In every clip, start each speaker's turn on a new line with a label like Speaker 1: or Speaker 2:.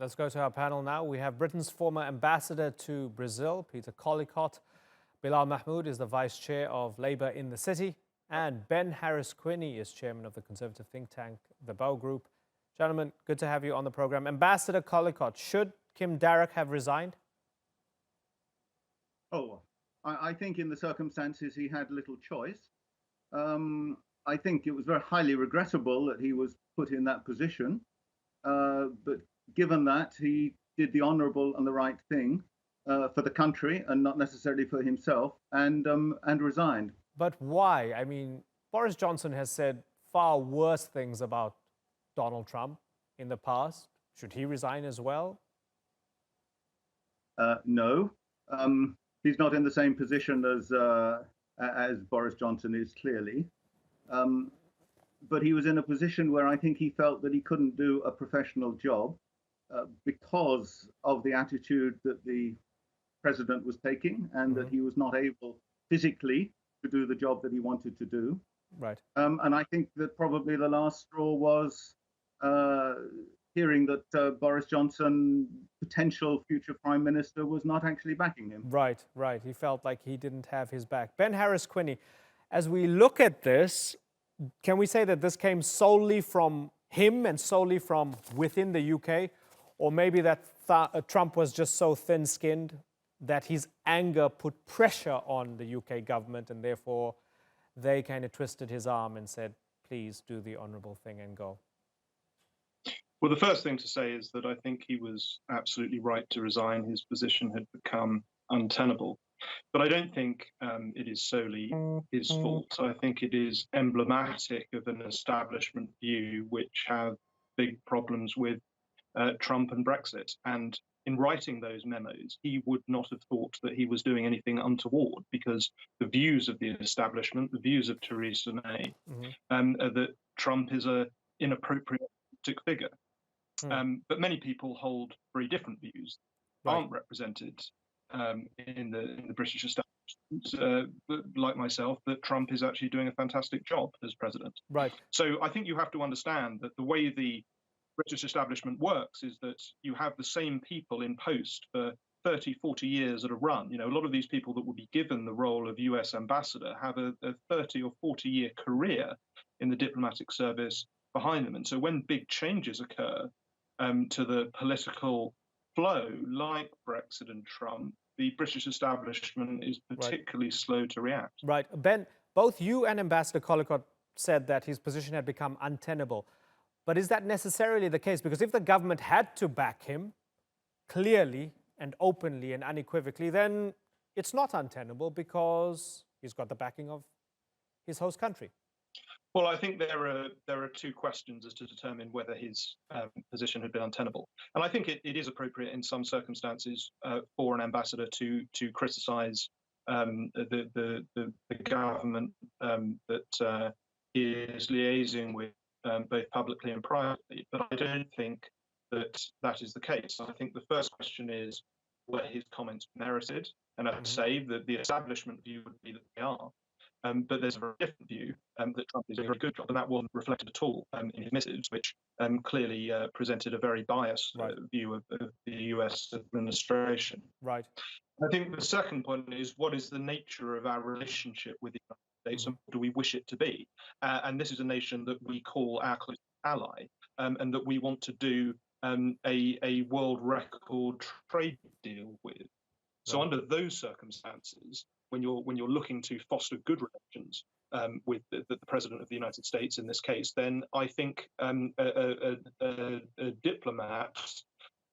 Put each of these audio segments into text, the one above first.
Speaker 1: Let's go to our panel now. We have Britain's former ambassador to Brazil, Peter Collecott. Bilal Mahmood is the vice chair of Labour in the city. And Ben Harris-Quinney is chairman of the conservative think tank, the Bow Group. Gentlemen, good to have you on the program. Ambassador Collecott, should Kim Darroch have resigned?
Speaker 2: I think in the circumstances he had little choice. I think it was very highly regrettable that he was put in that position. But given that, he did the honourable and the right thing for the country and not necessarily for himself, and resigned.
Speaker 1: But why? I mean, Boris Johnson has said far worse things about Donald Trump in the past. Should he resign as well?
Speaker 2: No. He's not in the same position as Boris Johnson is, clearly. But he was in a position where I think he felt that he couldn't do a professional job because of the attitude that the president was taking, and that he was not able physically to do the job that he wanted to do.
Speaker 1: Right.
Speaker 2: And I think that probably the last straw was hearing that Boris Johnson, potential future prime minister, was not actually backing him.
Speaker 1: Right. He felt like he didn't have his back. Ben Harris-Quinney, as we look at this, can we say that this came solely from him and solely from within the UK? Or maybe that Trump was just so thin-skinned that his anger put pressure on the UK government, and therefore they kind of twisted his arm and said, please do the honourable thing and go?
Speaker 3: Well, the first thing to say is that I think he was absolutely right to resign. His position had become untenable. But I don't think it is solely his fault. I think it is emblematic of an establishment view which have big problems with Trump and Brexit. And in writing those memos, he would not have thought that he was doing anything untoward, because the views of the establishment, the views of Theresa May, that Trump is an inappropriate figure. But many people hold very different views, aren't represented in the British establishment, like myself, that Trump is actually doing a fantastic job as president.
Speaker 1: Right.
Speaker 3: So I think you have to understand that the way the British establishment works is that you have the same people in post for 30, 40 years at a run. You know, a lot of these people that will be given the role of US ambassador have a 30 or 40-year career in the diplomatic service behind them. And so when big changes occur to the political flow, like Brexit and Trump, the British establishment is particularly slow to react.
Speaker 1: Right. Ben, both you and Ambassador Collecott said that his position had become untenable. But is that necessarily the case? Because if the government had to back him clearly and openly and unequivocally, then it's not untenable because he's got the backing of his host country.
Speaker 3: Well, I think there are two questions as to determine whether his position had been untenable. And I think it is appropriate in some circumstances for an ambassador to criticise the government that is liaising with both publicly and privately. But I don't think that is the case. I think the first question is whether his comments merited. And I'd say that the establishment view would be that they are. But there's a very different view that Trump is doing a very good job, and that wasn't reflected at all in his missives, which clearly presented a very biased view of the US administration.
Speaker 1: Right.
Speaker 3: I think the second point is, what is the nature of our relationship with the United States, and what do we wish it to be? And this is a nation that we call our close ally, and that we want to do a world record trade deal with. So under those circumstances, when you're looking to foster good relations with the President of the United States in this case, then I think a diplomat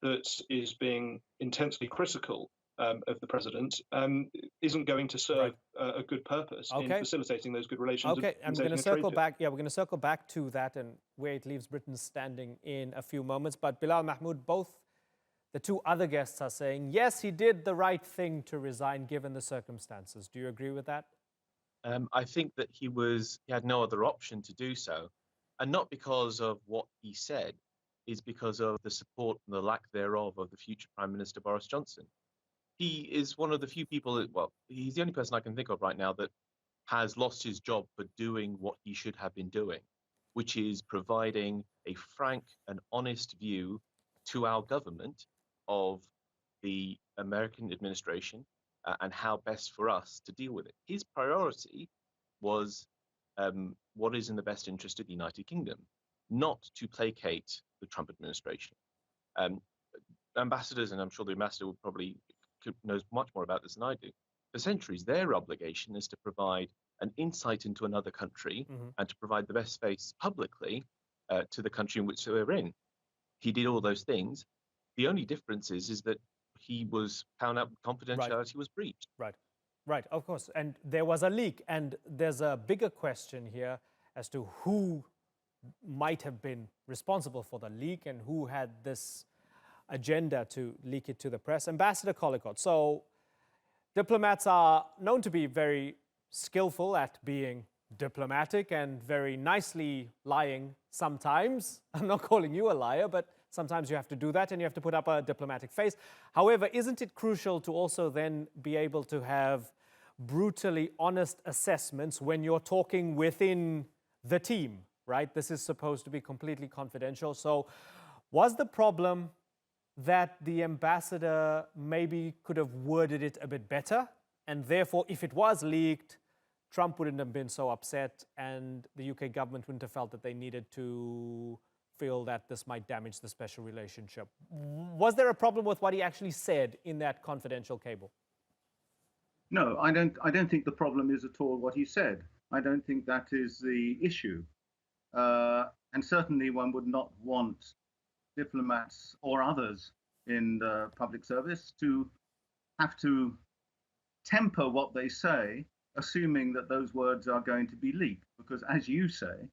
Speaker 3: that is being intensely critical of the President isn't going to serve a good purpose in facilitating those good relations.
Speaker 1: Okay, I'm going to circle back. Yeah, we're going to circle back to that and where it leaves Britain standing in a few moments. But Bilal Mahmood, both the two other guests are saying, yes, he did the right thing to resign given the circumstances. Do you agree with that?
Speaker 4: I think that he had no other option to do so, and not because of what he said, is because of the support and the lack thereof of the future Prime Minister Boris Johnson. He is one of the few people he's the only person I can think of right now that has lost his job for doing what he should have been doing, which is providing a frank and honest view to our government of the American administration and how best for us to deal with it. His priority was what is in the best interest of the United Kingdom, not to placate the Trump administration. Ambassadors, and I'm sure the ambassador would probably knows much more about this than I do, for centuries, their obligation is to provide an insight into another country and to provide the best face publicly to the country in which they're in. He did all those things. The only difference is that he was found out confidentiality was breached.
Speaker 1: Right, of course. And there was a leak. And there's a bigger question here as to who might have been responsible for the leak and who had this agenda to leak it to the press. Ambassador Collecott. So diplomats are known to be very skillful at being diplomatic and very nicely lying sometimes. I'm not calling you a liar, but sometimes you have to do that and you have to put up a diplomatic face. However, isn't it crucial to also then be able to have brutally honest assessments when you're talking within the team, right? This is supposed to be completely confidential. So was the problem that the ambassador maybe could have worded it a bit better? And therefore, if it was leaked, Trump wouldn't have been so upset and the UK government wouldn't have felt that they needed to feel that this might damage the special relationship. Was there a problem with what he actually said in that confidential cable?
Speaker 2: No, I don't think the problem is at all what he said. I don't think that is the issue. And certainly one would not want diplomats or others in the public service to have to temper what they say, assuming that those words are going to be leaked. Because as you say,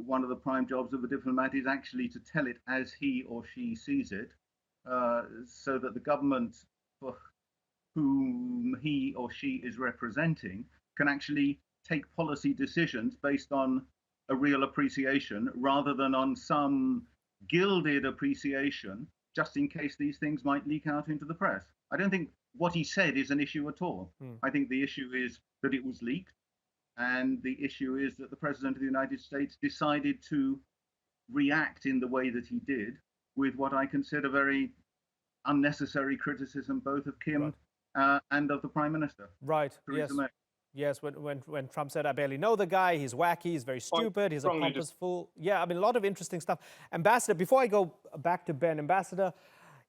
Speaker 2: one of the prime jobs of a diplomat is actually to tell it as he or she sees it, so that the government for whom he or she is representing can actually take policy decisions based on a real appreciation rather than on some gilded appreciation, just in case these things might leak out into the press. I don't think what he said is an issue at all. I think the issue is that it was leaked, and the issue is that the President of the United States decided to react in the way that he did with what I consider very unnecessary criticism, both of Kim and of the Prime Minister.
Speaker 1: Right,
Speaker 2: Theresa
Speaker 1: yes.
Speaker 2: May.
Speaker 1: Yes, when Trump said, I barely know the guy, he's wacky, he's very stupid, he's a pompous fool. Yeah, I mean, a lot of interesting stuff. Ambassador, before I go back to Ben, Ambassador,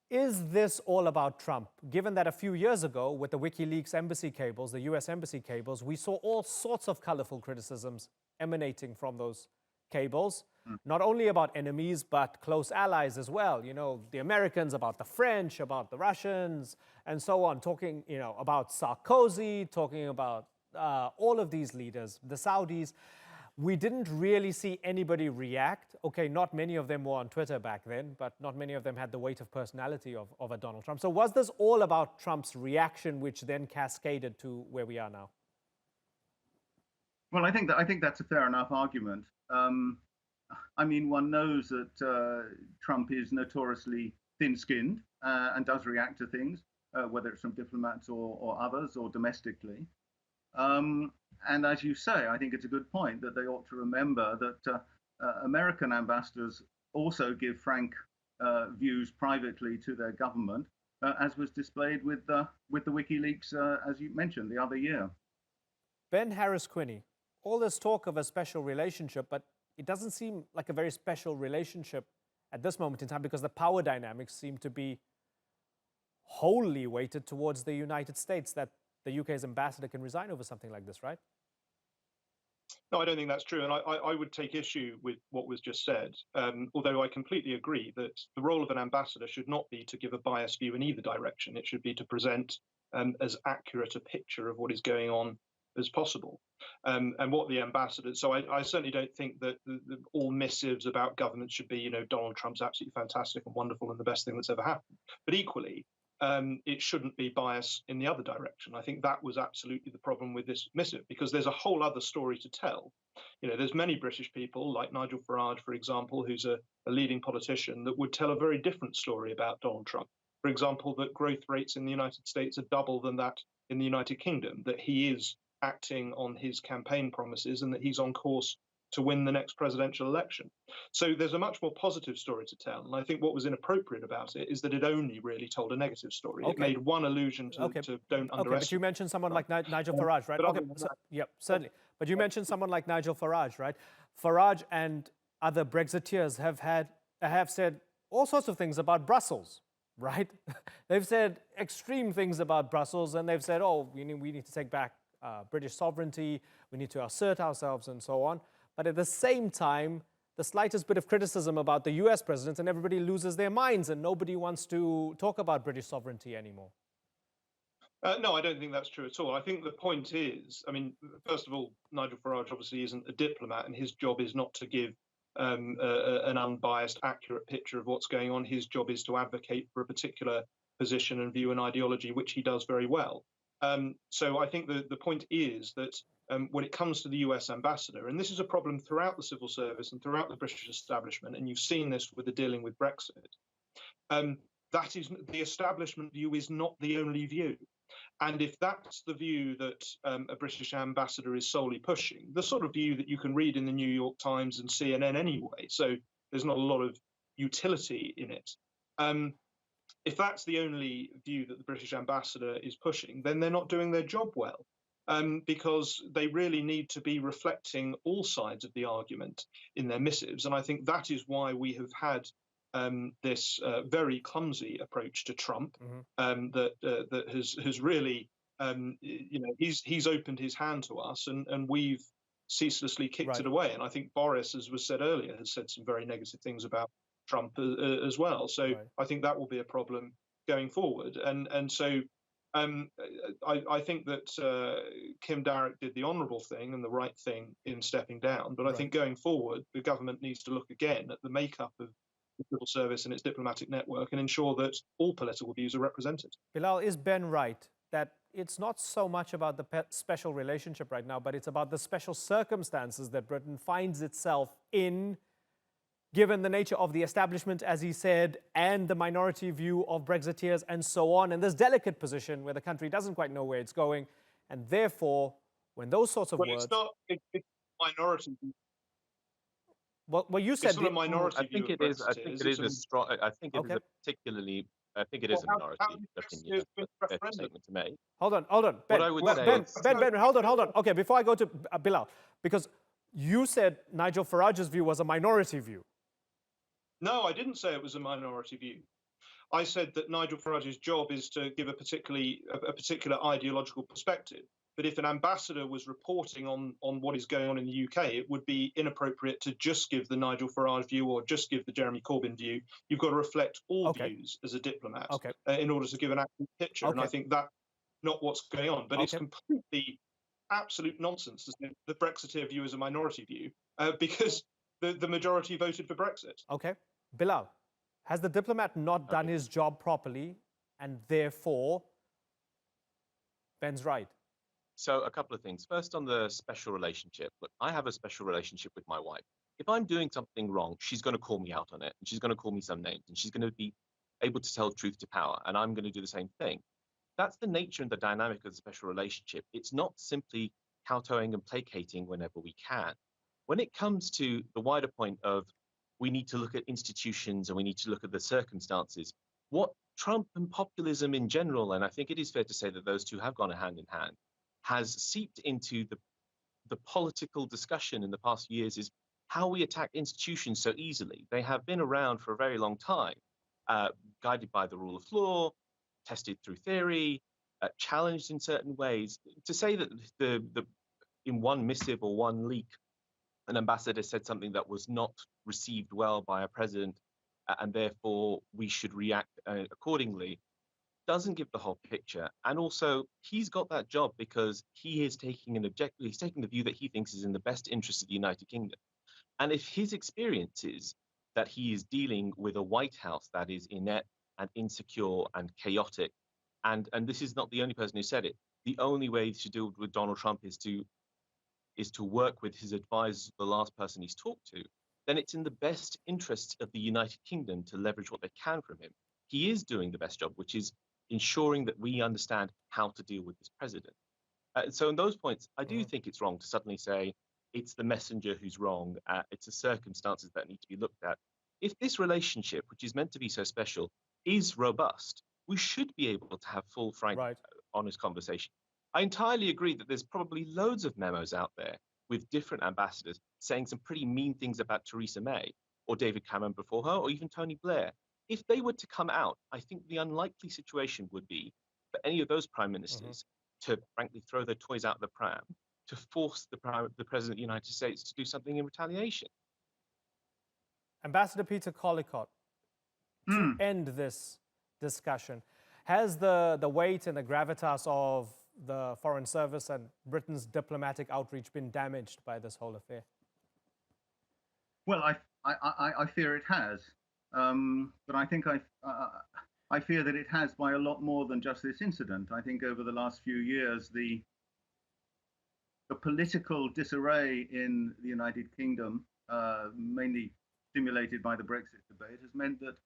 Speaker 1: is this all about Trump? Given that a few years ago, with the WikiLeaks embassy cables, the US embassy cables, we saw all sorts of colorful criticisms emanating from those cables, not only about enemies, but close allies as well. You know, the Americans, about the French, about the Russians, and so on, talking, you know, about Sarkozy, talking about all of these leaders, the Saudis. We didn't really see anybody react. Okay, not many of them were on Twitter back then, but not many of them had the weight of personality of a Donald Trump. So was this all about Trump's reaction, which then cascaded to where we are now?
Speaker 2: Well, I think that's a fair enough argument. I mean, one knows that Trump is notoriously thin-skinned and does react to things, whether it's from diplomats or others or domestically. And as you say, I think it's a good point that they ought to remember that American ambassadors also give frank views privately to their government, as was displayed with the WikiLeaks, as you mentioned, the other year.
Speaker 1: Ben Harris-Quinney, all this talk of a special relationship, but it doesn't seem like a very special relationship at this moment in time because the power dynamics seem to be wholly weighted towards the United States, that the UK's ambassador can resign over something like this, right?
Speaker 3: No, I don't think that's true. And I would take issue with what was just said, although I completely agree that the role of an ambassador should not be to give a biased view in either direction. It should be to present as accurate a picture of what is going on as possible. And what the ambassador, so I certainly don't think that all missives about government should be, you know, Donald Trump's absolutely fantastic and wonderful and the best thing that's ever happened. But equally, it shouldn't be bias in the other direction. I think that was absolutely the problem with this missive, because there's a whole other story to tell. You know, there's many British people, like Nigel Farage, for example, who's a leading politician, that would tell a very different story about Donald Trump. For example, that growth rates in the United States are double than that in the United Kingdom, that he is acting on his campaign promises and that he's on course to win the next presidential election. So there's a much more positive story to tell. And I think what was inappropriate about it is that it only really told a negative story. It made one allusion to don't underestimate.
Speaker 1: Okay, but you mentioned someone like Nigel Farage, right? Okay, yeah, certainly. But you mentioned someone like Nigel Farage, right? Farage and other Brexiteers have said all sorts of things about Brussels, right? They've said extreme things about Brussels, and they've said, oh, we need to take back British sovereignty, we need to assert ourselves and so on. But at the same time, the slightest bit of criticism about the US president and everybody loses their minds and nobody wants to talk about British sovereignty anymore.
Speaker 3: No, I don't think that's true at all. I think the point is, I mean, first of all, Nigel Farage obviously isn't a diplomat, and his job is not to give an unbiased, accurate picture of what's going on. His job is to advocate for a particular position and view and ideology, which he does very well. So I think the point is that when it comes to the US ambassador, and this is a problem throughout the civil service and throughout the British establishment, and you've seen this with the dealing with Brexit, that is the establishment view is not the only view. And if that's the view that a British ambassador is solely pushing, the sort of view that you can read in the New York Times and CNN anyway, so there's not a lot of utility in it. If that's the only view that the British ambassador is pushing, then they're not doing their job well, because they really need to be reflecting all sides of the argument in their missives. And I think that is why we have had this very clumsy approach to Trump, that has really, he's opened his hand to us, and we've ceaselessly kicked it away. And I think Boris, as was said earlier, has said some very negative things about Trump as well. So I think that will be a problem going forward. And so I think that Kim Darroch did the honourable thing and the right thing in stepping down. But I think going forward, the government needs to look again at the makeup of the civil service and its diplomatic network and ensure that all political views are represented.
Speaker 1: Bilal, is Ben right that it's not so much about the special relationship right now, but it's about the special circumstances that Britain finds itself in, given the nature of the establishment, as he said, and the minority view of Brexiteers and so on, and this delicate position where the country doesn't quite know where it's going, and therefore, when those sorts of words...
Speaker 3: It's minority view.
Speaker 1: Well, you said...
Speaker 3: It's not a minority view.
Speaker 4: I think it is a strong... I think it is a particularly... I think it is a minority opinion, a statement to make.
Speaker 1: Hold on.
Speaker 4: Ben,
Speaker 1: Ben, hold on. Okay, before I go to Bilal, because you said Nigel Farage's view was a minority view.
Speaker 3: No, I didn't say it was a minority view. I said that Nigel Farage's job is to give a particular ideological perspective. But if an ambassador was reporting on what is going on in the UK, it would be inappropriate to just give the Nigel Farage view or just give the Jeremy Corbyn view. You've got to reflect all views as a diplomat in order to give an accurate picture. And I think that's not what's going on. But it's completely absolute nonsense to say the Brexiteer view is a minority view because the majority voted for Brexit.
Speaker 1: Okay. Bilal, has the diplomat not done his job properly, and therefore Ben's right?
Speaker 4: So a couple of things. First, on the special relationship. Look, I have a special relationship with my wife. If I'm doing something wrong, she's going to call me out on it, and she's going to call me some names, and she's going to be able to tell truth to power, and I'm going to do the same thing. That's the nature and the dynamic of the special relationship. It's not simply kowtowing and placating whenever we can. When it comes to the wider point of we need to look at institutions and we need to look at the circumstances, what Trump and populism in general, and I think it is fair to say that those two have gone hand in hand, has seeped into the political discussion in the past years is how we attack institutions so easily. They have been around for a very long time, guided by the rule of law, tested through theory, challenged in certain ways. To say that in one missive or one leak, an ambassador said something that was not received well by a president, and therefore we should react accordingly, doesn't give the whole picture. And also, he's got that job because he is taking he's taking the view that he thinks is in the best interest of the United Kingdom. And if his experience is that he is dealing with a White House that is inept and insecure and chaotic, and this is not the only person who said it, the only way to deal with Donald Trump is to work with his advisors, the last person he's talked to, then it's in the best interests of the United Kingdom to leverage what they can from him. He is doing the best job, which is ensuring that we understand how to deal with this president. So in those points, I do think it's wrong to suddenly say, it's the messenger who's wrong. It's the circumstances that need to be looked at. If this relationship, which is meant to be so special, is robust, we should be able to have full, frank,
Speaker 1: Right.
Speaker 4: honest conversation. I entirely agree that there's probably loads of memos out there with different ambassadors saying some pretty mean things about Theresa May or David Cameron before her, or even Tony Blair. If they were to come out, I think the unlikely situation would be for any of those prime ministers to frankly throw their toys out the pram, to force the President of the United States to do something in retaliation.
Speaker 1: Ambassador Peter Collecott, to end this discussion, has the weight and the gravitas of the Foreign Service and Britain's diplomatic outreach been damaged by this whole affair?
Speaker 2: Well, I fear it has, but I think I fear that it has by a lot more than just this incident. I think over the last few years, the political disarray in the United Kingdom, mainly stimulated by the Brexit debate, has meant that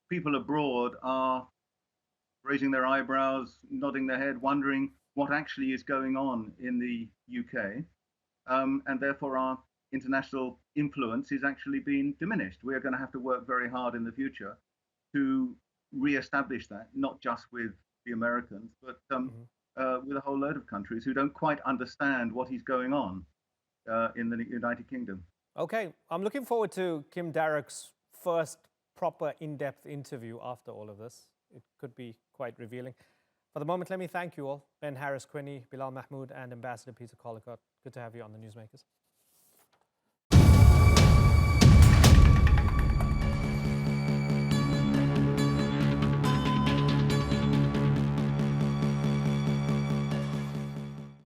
Speaker 2: people abroad are raising their eyebrows, nodding their head, wondering what actually is going on in the UK, and therefore our international influence is actually being diminished. We are going to have to work very hard in the future to re-establish that, not just with the Americans, but with a whole load of countries who don't quite understand what is going on in the United Kingdom.
Speaker 1: Okay, I'm looking forward to Kim Darroch's first proper in-depth interview after all of this. It could be quite revealing. For the moment, let me thank you all. Ben Harris-Quinney, Bilal Mahmood, and Ambassador Peter Collecott. Good to have you on the Newsmakers.